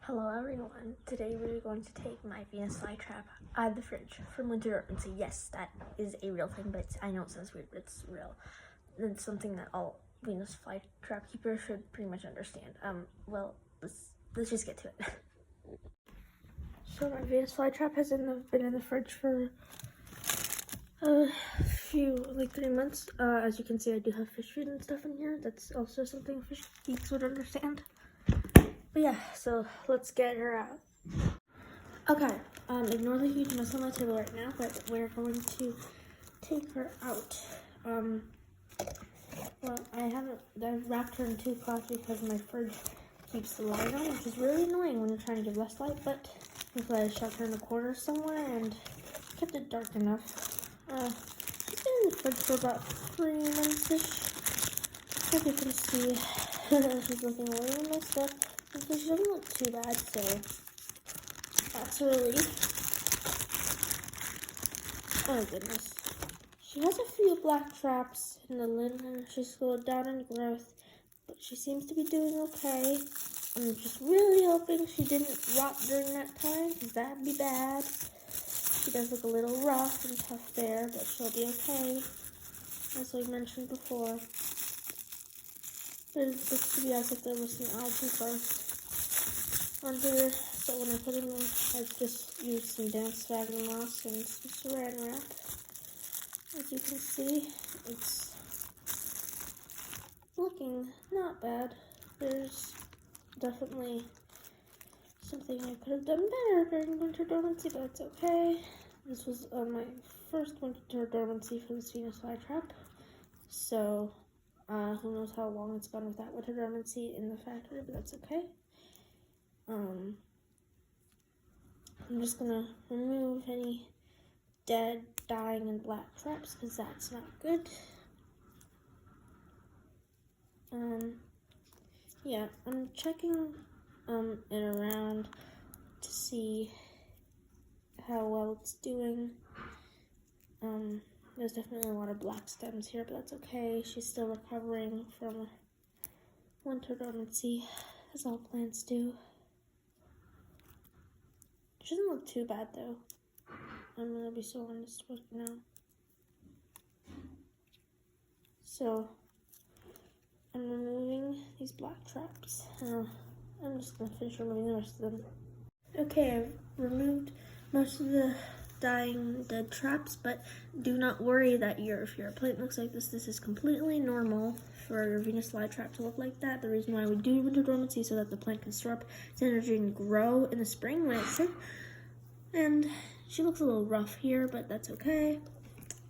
Hello everyone, today we're going to take my Venus Flytrap out of the fridge from winter dormancy. Yes, that is a real thing, but I know it sounds weird, but it's real. It's something that all Venus Flytrap keepers should pretty much understand. Well, let's just get to it. So my Venus Flytrap has been in the fridge for a few, like 3 months. As you can see, I do have fish food and stuff in here. That's also something fish geeks would understand. But yeah, so let's get her out. Okay, ignore the huge mess on my table right now, but we're going to take her out. Well, I've wrapped her in 2 cloths because my fridge keeps the light on, which is really annoying when you're trying to give less light, but thankfully I shoved her in the corner somewhere and kept it dark enough. She's been in the fridge for about 3 months-ish. As you can see, she's looking a little messed up. So she doesn't look too bad, so that's a relief. Oh goodness. She has a few black traps in the lid and she's slowed down in growth, but she seems to be doing okay. I'm just really hoping she didn't rot during that time, because that'd be bad. She does look a little rough and tough there, but she'll be okay, as we mentioned before. It looks to be as if there was some algae first under her, so when I put them in, I've just used some damp sphagnum moss and some saran wrap. As you can see, it's looking not bad. There's definitely something I could have done better during winter dormancy, but it's okay. This was my first winter dormancy for this Venus Flytrap, so who knows how long it's gone without winter dormancy in the factory, but that's okay. I'm just gonna remove any dead, dying, and black traps because that's not good. Yeah, I'm checking it around to see how well it's doing. There's definitely a lot of black stems here, but that's okay. She's still recovering from winter dormancy, as all plants do. She doesn't look too bad though. I'm gonna be so honest with now. So I'm removing these black traps. I'm just gonna finish removing the rest of them. Okay, I've removed most of the dying dead traps, but do not worry that if your plant looks like this is completely normal for your Venus Flytrap to look like that. The reason why we do winter dormancy is so that the plant can store up its energy and grow in the spring when it's sick. And she looks a little rough here, but that's okay.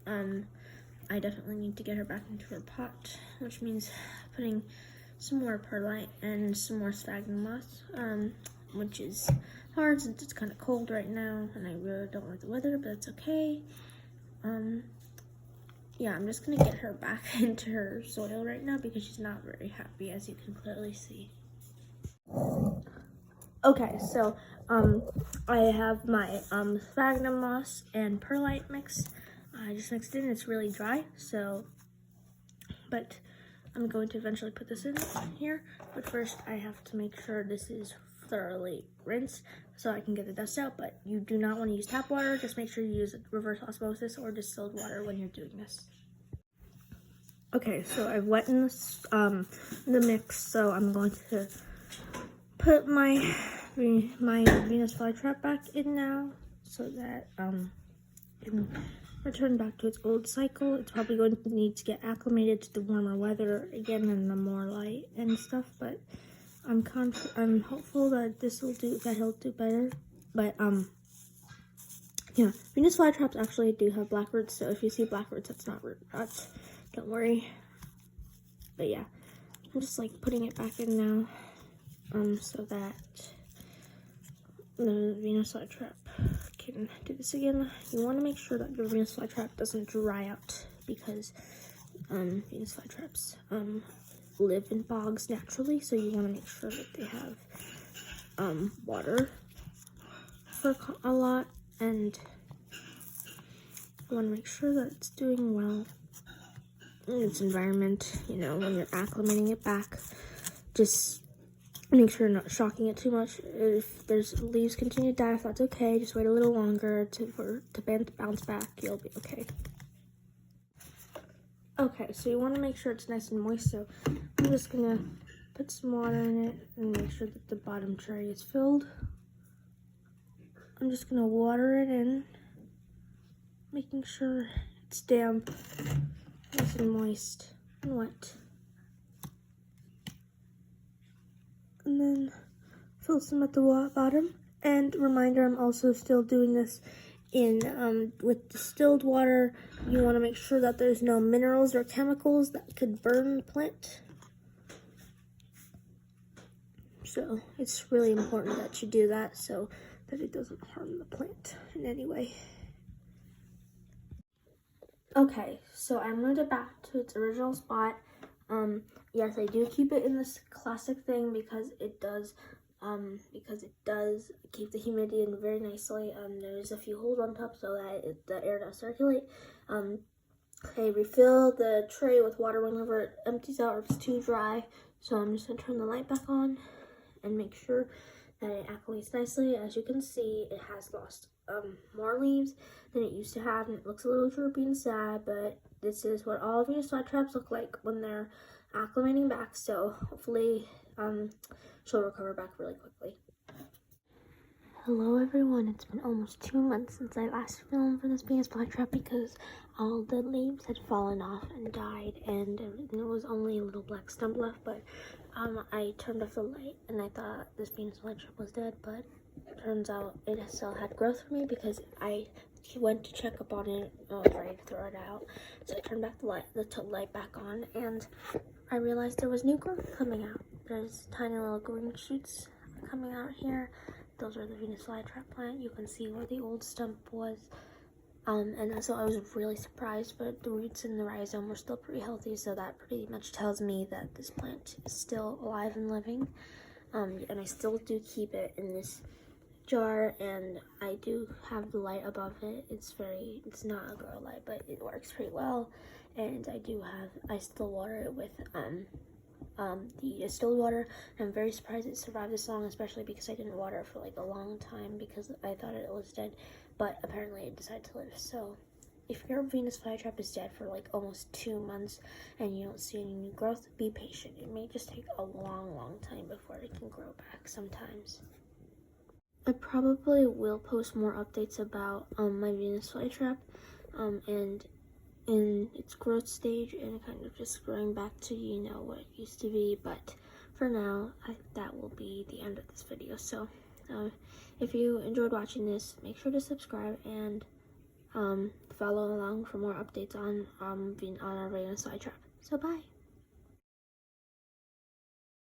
I definitely need to get her back into her pot, which means putting some more perlite and some more sphagnum moss, which is hard since it's kind of cold right now, and I really don't like the weather, but it's okay. Yeah, I'm just gonna get her back into her soil right now because she's not very happy, as you can clearly see. Okay, so I have my sphagnum moss and perlite mix. I just mixed it in. It's really dry, but I'm going to eventually put this in here. But first, I have to make sure this is thoroughly rinsed so I can get the dust out. But you do not want to use tap water. Just make sure you use reverse osmosis or distilled water when you're doing this. Okay, so I've wetted the mix, so I'm going to put my Venus Flytrap back in now so that it can return back to its old cycle. It's probably going to need to get acclimated to the warmer weather again and the more light and stuff, but I'm hopeful that he'll do better. But yeah, Venus Flytraps actually do have black roots, so if you see black roots, that's not root rots. Don't worry. But yeah, I'm just like putting it back in now, so that the Venus Flytrap can do this again. You want to make sure that your Venus Flytrap doesn't dry out because Venus Flytraps live in bogs naturally, so you want to make sure that they have water for a lot, and you want to make sure that it's doing well in its environment. You know, when you're acclimating it back, just Make sure you're not shocking it too much. If there's leaves continue to die, if that's okay, just wait a little longer to bounce back. You'll be okay. Okay, so you want to make sure it's nice and moist, so I'm just gonna put some water in it and make sure that the bottom tray is filled. I'm just gonna water it in, making sure it's damp, nice and moist and wet. And then fill some at the bottom. And reminder, I'm also still doing this in with distilled water. You want to make sure that there's no minerals or chemicals that could burn the plant. So it's really important that you do that so that it doesn't harm the plant in any way. Okay, so I moved it back to its original spot. Yes, I do keep it in this classic thing because it does keep the humidity in very nicely. There's a few holes on top so that the air does circulate. I refill the tray with water whenever it empties out or it's too dry. So I'm just gonna turn the light back on and make sure that it acclimates nicely. As you can see, it has lost more leaves than it used to have, and it looks a little droopy and sad, but this is what all Venus Flytraps look like when they're acclimating back, so hopefully she'll recover back really quickly. Hello everyone, it's been almost 2 months since I last filmed for this Venus Flytrap because all the leaves had fallen off and died, and there was only a little black stump left, but I turned off the light and I thought this Venus Flytrap was dead, but it turns out it still had growth for me because I went to check up on it. I was ready to throw it out, so I turned back the light back on, and I realized there was new growth coming out. There's tiny little green shoots coming out here. Those are the Venus Flytrap plant. You can see where the old stump was. And so I was really surprised, but the roots and the rhizome were still pretty healthy, so that pretty much tells me that this plant is still alive and living. And I still do keep it in this jar, and I do have the light above it. It's not a grow light, but it works pretty well. And I still water it with the distilled water. I'm very surprised it survived this long, especially because I didn't water it for like a long time because I thought it was dead, but apparently it decided to live. So if your Venus Flytrap is dead for like almost 2 months and you don't see any new growth, be patient. It may just take a long time before it can grow back sometimes. I probably will post more updates about my Venus Flytrap and in its growth stage and kind of just growing back to, what it used to be. But for now, that will be the end of this video. So if you enjoyed watching this, make sure to subscribe and follow along for more updates on our Venus Flytrap. So bye.